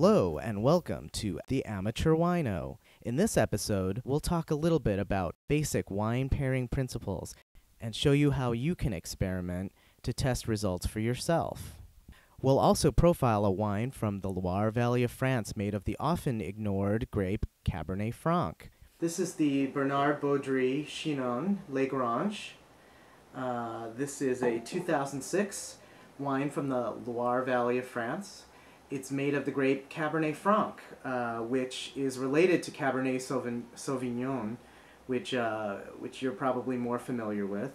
Hello and welcome to the Amateur Wino. In this episode, we'll talk a little bit about basic wine pairing principles and show you how you can experiment to test results for yourself. We'll also profile a wine from the Loire Valley of France made of the often ignored grape Cabernet Franc. This is the Bernard Baudry Chinon Lagrange. This is a 2006 wine from the Loire Valley of France. It's made of the grape Cabernet Franc, which is related to Cabernet Sauvignon, which you're probably more familiar with.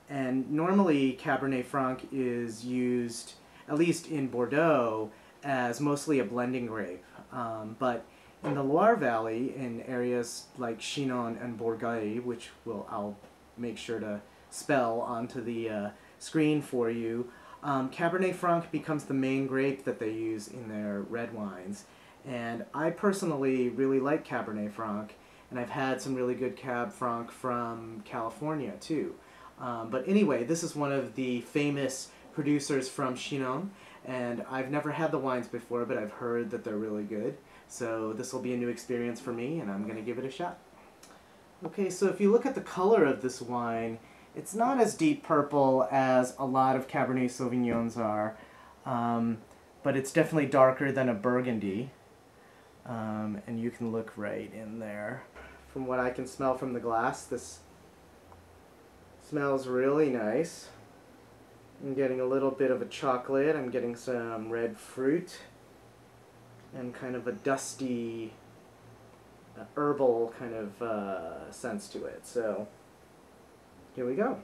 And normally Cabernet Franc is used, at least in Bordeaux, as mostly a blending grape. But in the Loire Valley, in areas like Chinon and Bourgogne, which I'll make sure to spell onto the screen for you, Cabernet Franc becomes the main grape that they use in their red wines. And I personally really like Cabernet Franc, and I've had some really good Cab Franc from California too. But anyway, this is one of the famous producers from Chinon, and I've never had the wines before, but I've heard that they're really good. So this will be a new experience for me, and I'm going to give it a shot. Okay, so if you look at the color of this wine, it's not as deep purple as a lot of Cabernet Sauvignons are, but it's definitely darker than a Burgundy, and you can look right in there. From what I can smell from the glass, this smells really nice. I'm getting a little bit of a chocolate, I'm getting some red fruit, and kind of a dusty, herbal kind of sense to it. So here we go.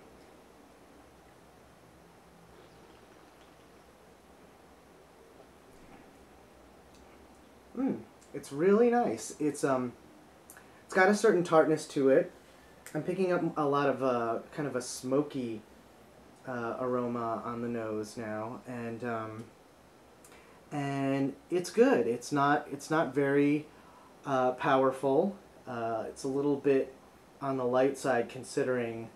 It's really nice. It's got a certain tartness to it. I'm picking up a lot of kind of a smoky aroma on the nose now, and it's good. It's not very powerful. It's a little bit on the light side considering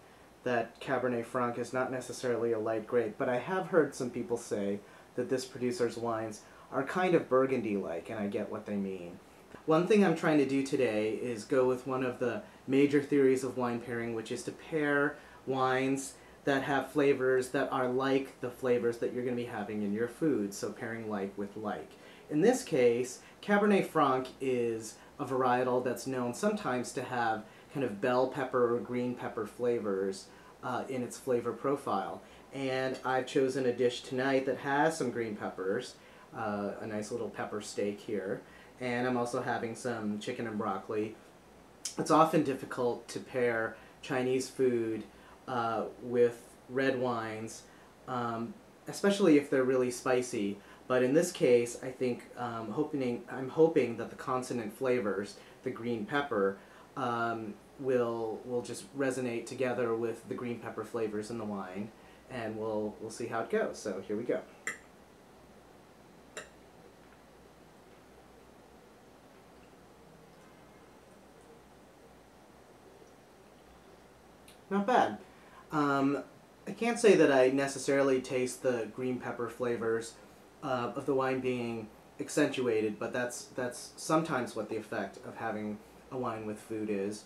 that Cabernet Franc is not necessarily a light grape, but I have heard some people say that this producer's wines are kind of Burgundy-like, and I get what they mean. One thing I'm trying to do today is go with one of the major theories of wine pairing, which is to pair wines that have flavors that are like the flavors that you're going to be having in your food, so pairing like with like. In this case, Cabernet Franc is a varietal that's known sometimes to have kind of bell pepper or green pepper flavors in its flavor profile. And I've chosen a dish tonight that has some green peppers, a nice little pepper steak here, and I'm also having some chicken and broccoli. It's often difficult to pair Chinese food with red wines, especially if they're really spicy. But in this case, I think I'm hoping that the consonant flavors, the green pepper, will just resonate together with the green pepper flavors in the wine, and we'll see how it goes. So here we go. Not bad. I can't say that I necessarily taste the green pepper flavors of the wine being accentuated, but that's sometimes what the effect of having a wine with food is.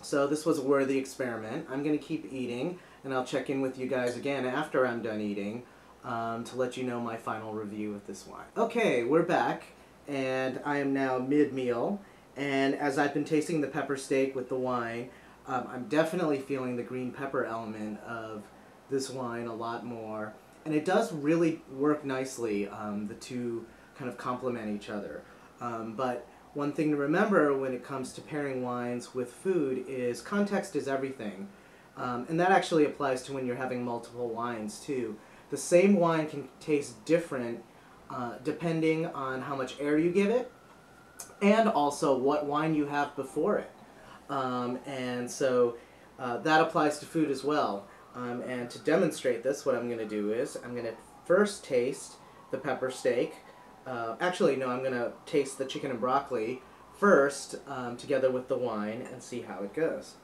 So this was a worthy experiment. I'm going to keep eating, and I'll check in with you guys again after I'm done eating to let you know my final review of this wine. Okay, we're back, and I am now mid-meal, and as I've been tasting the pepper steak with the wine, I'm definitely feeling the green pepper element of this wine a lot more, and it does really work nicely. The two kind of complement each other. But one thing to remember when it comes to pairing wines with food is context is everything. And that actually applies to when you're having multiple wines too. The same wine can taste different depending on how much air you give it, and also what wine you have before it. And so that applies to food as well. And to demonstrate this, what I'm going to do is I'm going to first taste the pepper steak. Actually, no, I'm going to taste the chicken and broccoli first together with the wine and see how it goes.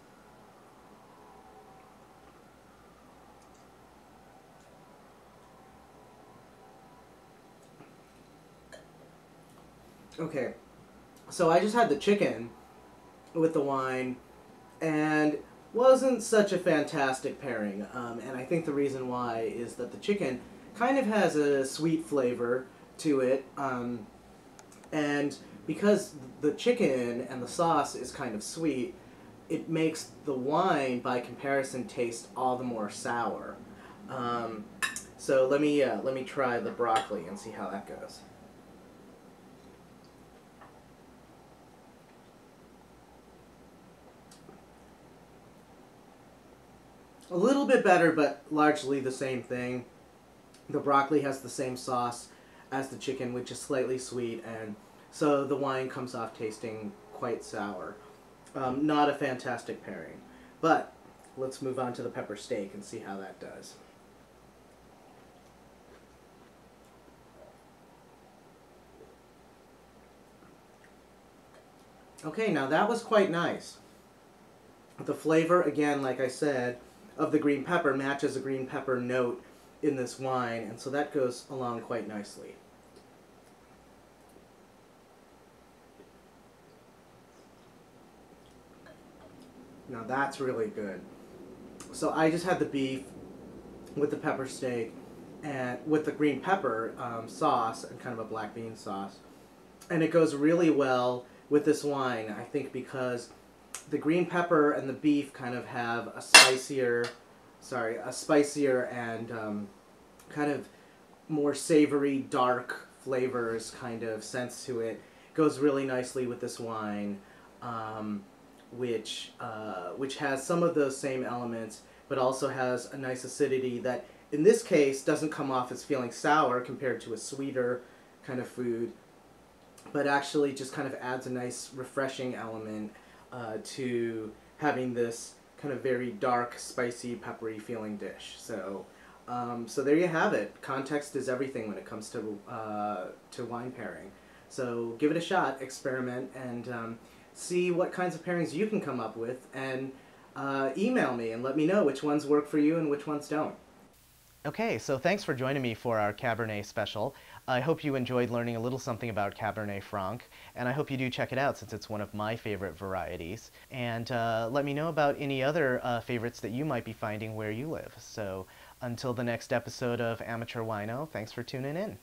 Okay, so I just had the chicken with the wine, and wasn't such a fantastic pairing. And I think the reason why is that the chicken kind of has a sweet flavor to it, and because the chicken and the sauce is kind of sweet, it makes the wine, by comparison, taste all the more sour. So let me try the broccoli and see how that goes. A little bit better, but largely the same thing. The broccoli has the same sauce as the chicken, which is slightly sweet, and so the wine comes off tasting quite sour. Not a fantastic pairing. But let's move on to the pepper steak and see how that does. Okay, now that was quite nice. The flavor, again, like I said, of the green pepper matches a green pepper note in this wine, and so that goes along quite nicely. Now that's really good. So I just had the beef with the pepper steak and with the green pepper sauce and kind of a black bean sauce, and it goes really well with this wine. I think because the green pepper and the beef kind of have a spicier and kind of more savory, dark flavors kind of sense to it. Goes really nicely with this wine, which has some of those same elements, but also has a nice acidity that, in this case, doesn't come off as feeling sour compared to a sweeter kind of food, but actually just kind of adds a nice refreshing element to having this kind of very dark, spicy, peppery feeling dish. So, so there you have it. Context is everything when it comes to wine pairing. So give it a shot, experiment, and see what kinds of pairings you can come up with, and email me and let me know which ones work for you and which ones don't. Okay, so thanks for joining me for our Cabernet special. I hope you enjoyed learning a little something about Cabernet Franc, and I hope you do check it out since it's one of my favorite varieties. And let me know about any other favorites that you might be finding where you live. So until the next episode of Amateur Wino, thanks for tuning in.